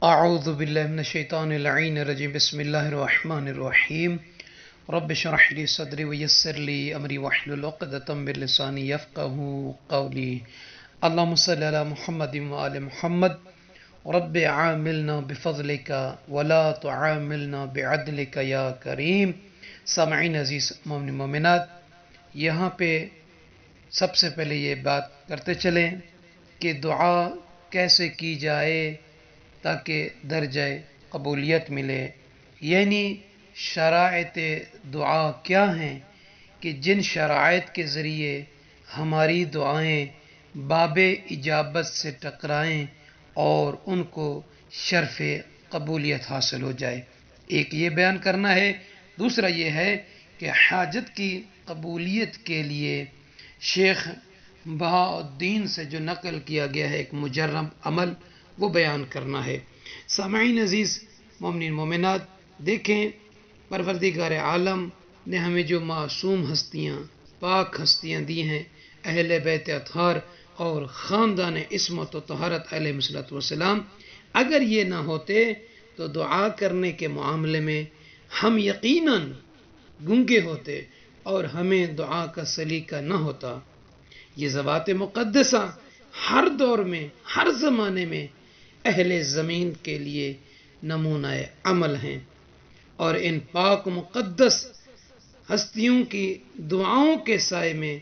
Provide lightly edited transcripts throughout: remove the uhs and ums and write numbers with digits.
اعوذ باللہ من الشیطان اللعین الرجیم بسم اللہ الرحمن الرحیم رب اشرح لی صدری ویسر لی امری واحلل عقدۃ من لسانی یفقهوا قولی اللہم صلی علی محمد وآل محمد رب عاملنا بفضلک ولا تعاملنا بعدلک یا کریم۔ سامعین عزیز مومن مومنات، یہاں پہ سب سے پہلے یہ بات کرتے چلیں کہ دعا کیسے کی جائے تاکہ درجہ قبولیت ملے، یعنی شرائط دعا کیا ہیں کہ جن شرائط کے ذریعے ہماری دعائیں باب اجابت سے ٹکرائیں اور ان کو شرف قبولیت حاصل ہو جائے۔ ایک یہ بیان کرنا ہے، دوسرا یہ ہے کہ حاجت کی قبولیت کے لیے شیخ بہاءالدین سے جو نقل کیا گیا ہے ایک مجرب عمل، وہ بیان کرنا ہے۔ سامعین عزیز مومنین مومنات، دیکھیں پروردگار عالم نے ہمیں جو معصوم ہستیاں، پاک ہستیاں دی ہیں، اہل بیت اطہار اور خاندان عصمت و طہارت علیہ السلام، اگر یہ نہ ہوتے تو دعا کرنے کے معاملے میں ہم یقیناً گنگے ہوتے اور ہمیں دعا کا سلیقہ نہ ہوتا۔ یہ ذوات مقدسہ ہر دور میں، ہر زمانے میں اہل زمین کے لیے نمونہ عمل ہیں، اور ان پاک مقدس ہستیوں کی دعاؤں کے سائے میں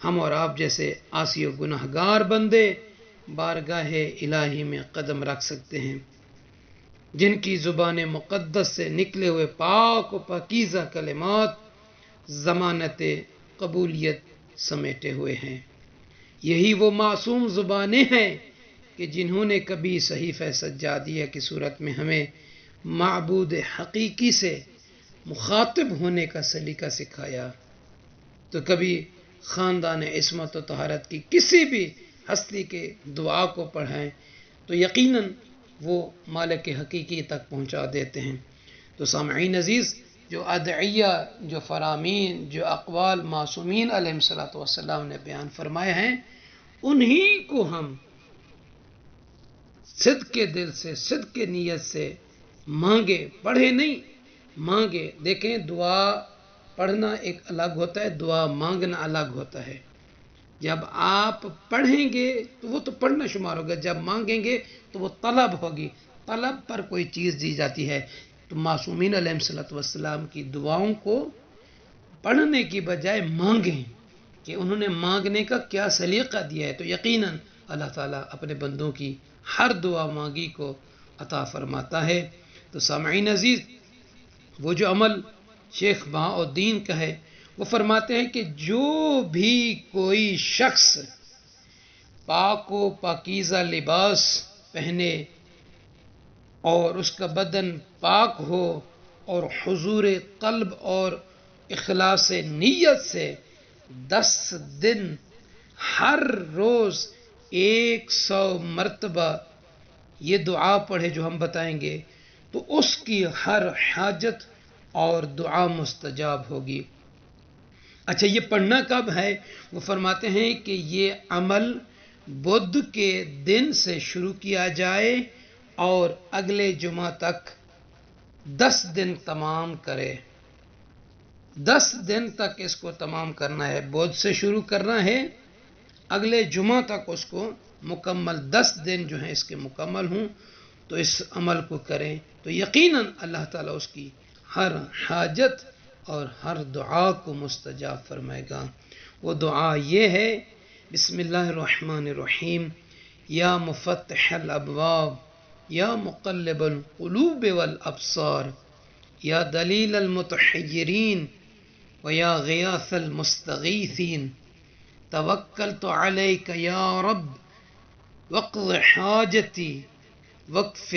ہم اور آپ جیسے عاصی و گناہگار بندے بارگاہ الہی میں قدم رکھ سکتے ہیں، جن کی زبان مقدس سے نکلے ہوئے پاک و پاکیزہ کلمات ضمانت قبولیت سمیٹے ہوئے ہیں۔ یہی وہ معصوم زبانیں ہیں کہ جنہوں نے کبھی صحیفہ سجادیہ کی صورت میں ہمیں معبود حقیقی سے مخاطب ہونے کا سلیقہ سکھایا، تو کبھی خاندان عصمت و طہارت کی کسی بھی ہستی کے دعا کو پڑھائیں تو یقیناً وہ مالک حقیقی تک پہنچا دیتے ہیں۔ تو سامعین عزیز، جو ادعیہ، جو فرامین، جو اقوال معصومین علیہ السلام نے بیان فرمائے ہیں، انہی کو ہم صدق کے دل سے، صدق کے نیت سے مانگے، پڑھے نہیں، مانگے۔ دیکھیں، دعا پڑھنا ایک الگ ہوتا ہے، دعا مانگنا الگ ہوتا ہے۔ جب آپ پڑھیں گے تو وہ تو پڑھنا شمار ہوگا، جب مانگیں گے تو وہ طلب ہوگی، طلب پر کوئی چیز دی جاتی ہے۔ تو معصومین علیہ السلام کی دعاؤں کو پڑھنے کی بجائے مانگیں کہ انہوں نے مانگنے کا کیا سلیقہ دیا ہے، تو یقیناً اللہ تعالیٰ اپنے بندوں کی ہر دعا مانگی کو عطا فرماتا ہے۔ تو سامعین عزیز، وہ جو عمل شیخ بہاءالدین کا ہے، وہ فرماتے ہیں کہ جو بھی کوئی شخص پاک و پاکیزہ لباس پہنے اور اس کا بدن پاک ہو اور حضور قلب اور اخلاص نیت سے 10 دن ہر روز 100 مرتبہ یہ دعا پڑھے جو ہم بتائیں گے، تو اس کی ہر حاجت اور دعا مستجاب ہوگی۔ اچھا، یہ پڑھنا کب ہے؟ وہ فرماتے ہیں کہ یہ عمل بدھ کے دن سے شروع کیا جائے اور اگلے جمعہ تک 10 دن تمام کرے۔ 10 دن تک اس کو تمام کرنا ہے، بدھ سے شروع کرنا ہے، اگلے جمعہ تک اس کو مکمل 10 دن جو ہیں اس کے مکمل ہوں، تو اس عمل کو کریں تو یقیناً اللہ تعالیٰ اس کی ہر حاجت اور ہر دعا کو مستجاب فرمائے گا۔ وہ دعا یہ ہے، بسم اللہ الرحمن الرحیم، یا مفتح الابواب، یا مقلب القلوب والابصار، یا دلیل المتحیرین، ویا غیاث المستغیثین، توکلت علیک یا رب واقض حاجتی وقف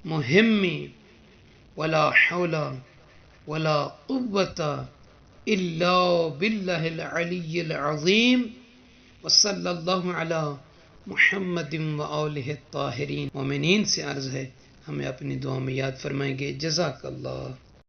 مہمی، ولا حول ولا قوة الا باللہ العلی العظیم، وصلی اللہ علی محمد وآلہ الطاہرین۔ مومنین سے عرض ہے ہمیں اپنی دعا میں یاد فرمائیں گے۔ جزاک اللہ۔